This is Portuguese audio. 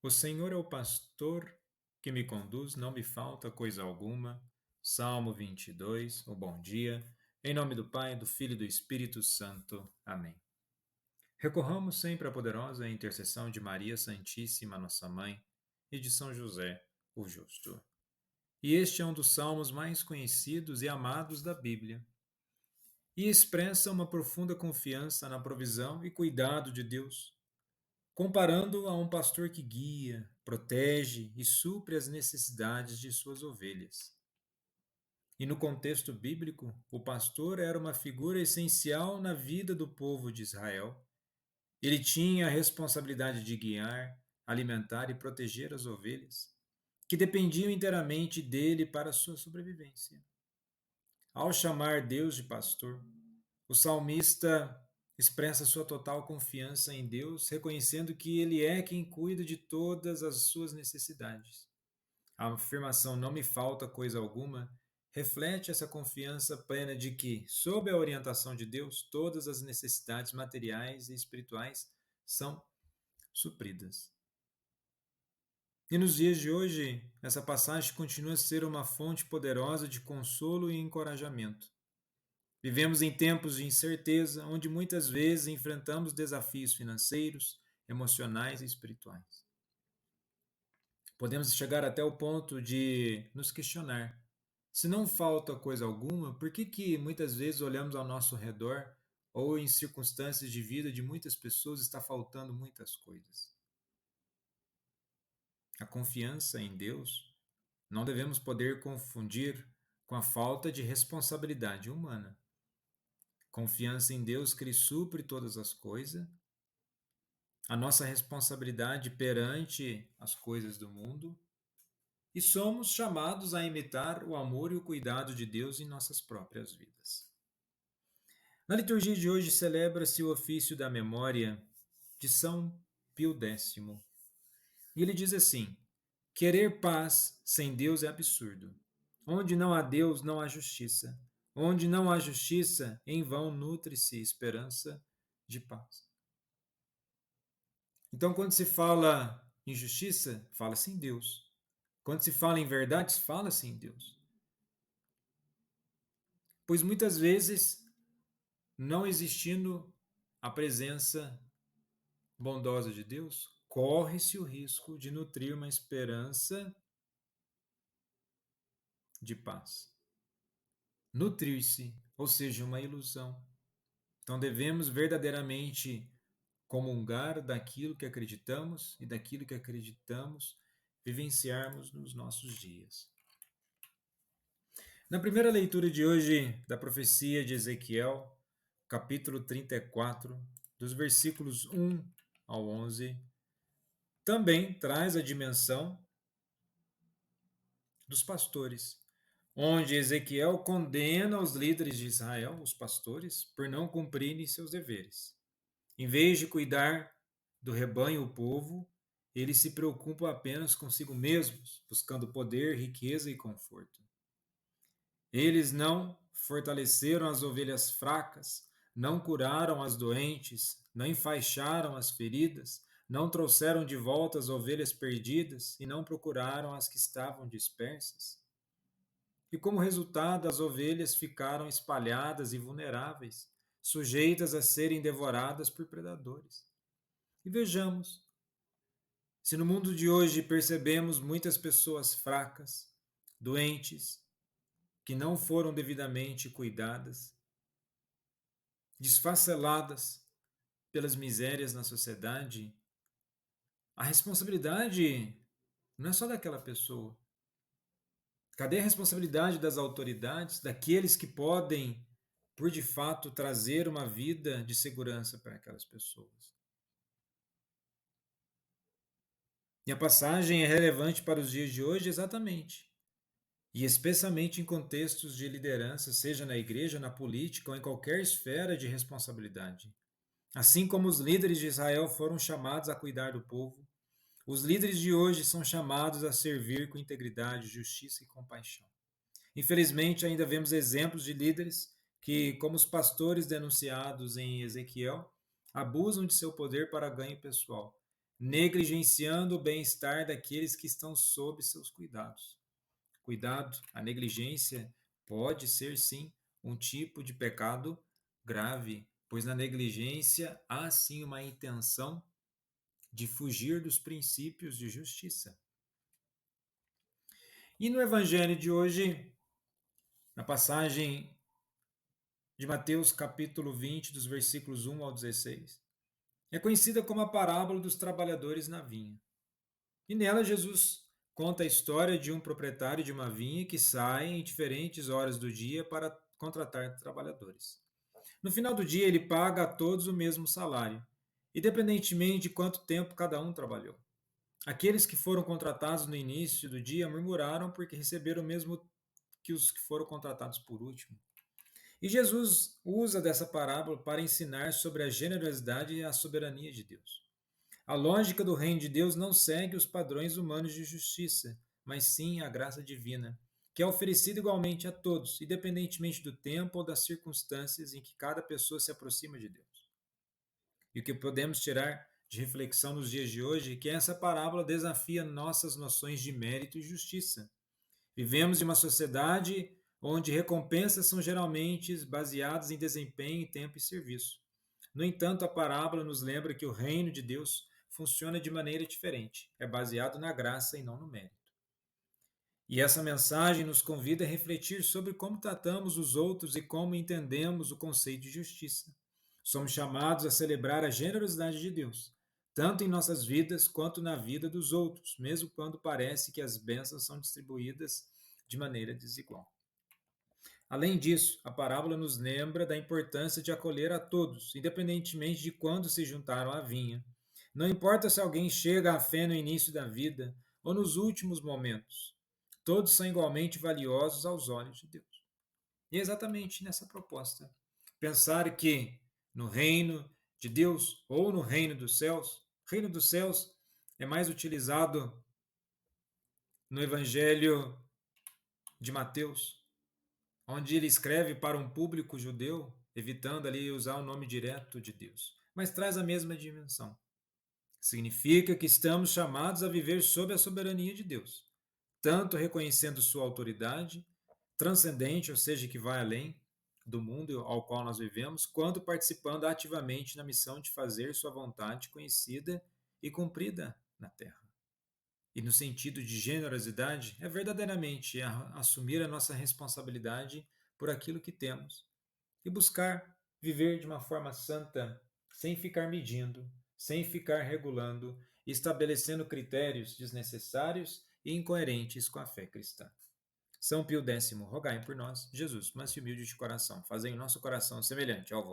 O Senhor é o pastor que me conduz, não me falta coisa alguma. Salmo 22, o bom dia. Em nome do Pai, do Filho e do Espírito Santo. Amém. Recorramos sempre à poderosa intercessão de Maria Santíssima, nossa Mãe, e de São José, o Justo. E este é um dos salmos mais conhecidos e amados da Bíblia, e expressa uma profunda confiança na provisão e cuidado de Deus, comparando a um pastor que guia, protege e supre as necessidades de suas ovelhas. E no contexto bíblico, o pastor era uma figura essencial na vida do povo de Israel. Ele tinha a responsabilidade de guiar, alimentar e proteger as ovelhas, que dependiam inteiramente dele para a sua sobrevivência. Ao chamar Deus de pastor, o salmista expressa sua total confiança em Deus, reconhecendo que Ele é quem cuida de todas as suas necessidades. A afirmação "não me falta coisa alguma" reflete essa confiança plena de que, sob a orientação de Deus, todas as necessidades materiais e espirituais são supridas. E nos dias de hoje, essa passagem continua a ser uma fonte poderosa de consolo e encorajamento. Vivemos em tempos de incerteza, onde muitas vezes enfrentamos desafios financeiros, emocionais e espirituais. Podemos chegar até o ponto de nos questionar: se não falta coisa alguma, por que muitas vezes olhamos ao nosso redor ou em circunstâncias de vida de muitas pessoas está faltando muitas coisas? A confiança em Deus não devemos poder confundir com a falta de responsabilidade humana. Confiança em Deus que Ele supre todas as coisas, a nossa responsabilidade perante as coisas do mundo, e somos chamados a imitar o amor e o cuidado de Deus em nossas próprias vidas. Na liturgia de hoje celebra-se o ofício da memória de São Pio X. E ele diz assim: querer paz sem Deus é absurdo. Onde não há Deus, não há justiça. Onde não há justiça, em vão nutre-se esperança de paz. Então, quando se fala em justiça, fala-se em Deus. Quando se fala em verdades, fala-se em Deus. Pois muitas vezes, não existindo a presença bondosa de Deus, corre-se o risco de nutrir uma esperança de paz. Nutrir-se, ou seja, uma ilusão. Então devemos verdadeiramente comungar daquilo que acreditamos e daquilo que acreditamos vivenciarmos nos nossos dias. Na primeira leitura de hoje da profecia de Ezequiel, capítulo 34, dos versículos 1 ao 11, também traz a dimensão dos pastores, onde Ezequiel condena os líderes de Israel, os pastores, por não cumprirem seus deveres. Em vez de cuidar do rebanho, o povo, eles se preocupam apenas consigo mesmos, buscando poder, riqueza e conforto. Eles não fortaleceram as ovelhas fracas, não curaram as doentes, não enfaixaram as feridas, não trouxeram de volta as ovelhas perdidas e não procuraram as que estavam dispersas. E como resultado, as ovelhas ficaram espalhadas e vulneráveis, sujeitas a serem devoradas por predadores. E vejamos, se no mundo de hoje percebemos muitas pessoas fracas, doentes, que não foram devidamente cuidadas, desfaceladas pelas misérias na sociedade, a responsabilidade não é só daquela pessoa. Cadê a responsabilidade das autoridades, daqueles que podem, por de fato, trazer uma vida de segurança para aquelas pessoas? E a passagem é relevante para os dias de hoje exatamente. E especialmente em contextos de liderança, seja na igreja, na política ou em qualquer esfera de responsabilidade. Assim como os líderes de Israel foram chamados a cuidar do povo, os líderes de hoje são chamados a servir com integridade, justiça e compaixão. Infelizmente, ainda vemos exemplos de líderes que, como os pastores denunciados em Ezequiel, abusam de seu poder para ganho pessoal, negligenciando o bem-estar daqueles que estão sob seus cuidados. Cuidado, a negligência pode ser sim um tipo de pecado grave, pois na negligência há sim uma intenção de fugir dos princípios de justiça. E no evangelho de hoje, na passagem de Mateus capítulo 20, dos versículos 1 ao 16, é conhecida como a parábola dos trabalhadores na vinha. E nela Jesus conta a história de um proprietário de uma vinha que sai em diferentes horas do dia para contratar trabalhadores. No final do dia, ele paga a todos o mesmo salário, independentemente de quanto tempo cada um trabalhou. Aqueles que foram contratados no início do dia murmuraram porque receberam o mesmo que os que foram contratados por último. E Jesus usa dessa parábola para ensinar sobre a generosidade e a soberania de Deus. A lógica do reino de Deus não segue os padrões humanos de justiça, mas sim a graça divina, que é oferecida igualmente a todos, independentemente do tempo ou das circunstâncias em que cada pessoa se aproxima de Deus. E o que podemos tirar de reflexão nos dias de hoje é que essa parábola desafia nossas noções de mérito e justiça. Vivemos em uma sociedade onde recompensas são geralmente baseadas em desempenho, tempo e serviço. No entanto, a parábola nos lembra que o reino de Deus funciona de maneira diferente, é baseado na graça e não no mérito. E essa mensagem nos convida a refletir sobre como tratamos os outros e como entendemos o conceito de justiça. Somos chamados a celebrar a generosidade de Deus, tanto em nossas vidas quanto na vida dos outros, mesmo quando parece que as bênçãos são distribuídas de maneira desigual. Além disso, a parábola nos lembra da importância de acolher a todos, independentemente de quando se juntaram à vinha. Não importa se alguém chega à fé no início da vida ou nos últimos momentos, todos são igualmente valiosos aos olhos de Deus. E é exatamente nessa proposta. Pensar que no reino de Deus ou no reino dos céus é mais utilizado no Evangelho de Mateus, onde ele escreve para um público judeu, evitando ali usar o nome direto de Deus, mas traz a mesma dimensão. Significa que estamos chamados a viver sob a soberania de Deus, tanto reconhecendo sua autoridade transcendente, ou seja, que vai além do mundo ao qual nós vivemos, quanto participando ativamente na missão de fazer sua vontade conhecida e cumprida na terra. E no sentido de generosidade, é verdadeiramente assumir a nossa responsabilidade por aquilo que temos e buscar viver de uma forma santa, sem ficar medindo, sem ficar regulando, estabelecendo critérios desnecessários e incoerentes com a fé cristã. São Pio X, rogai por nós. Jesus, manso e humilde de coração, fazei o nosso coração semelhante ao vosso.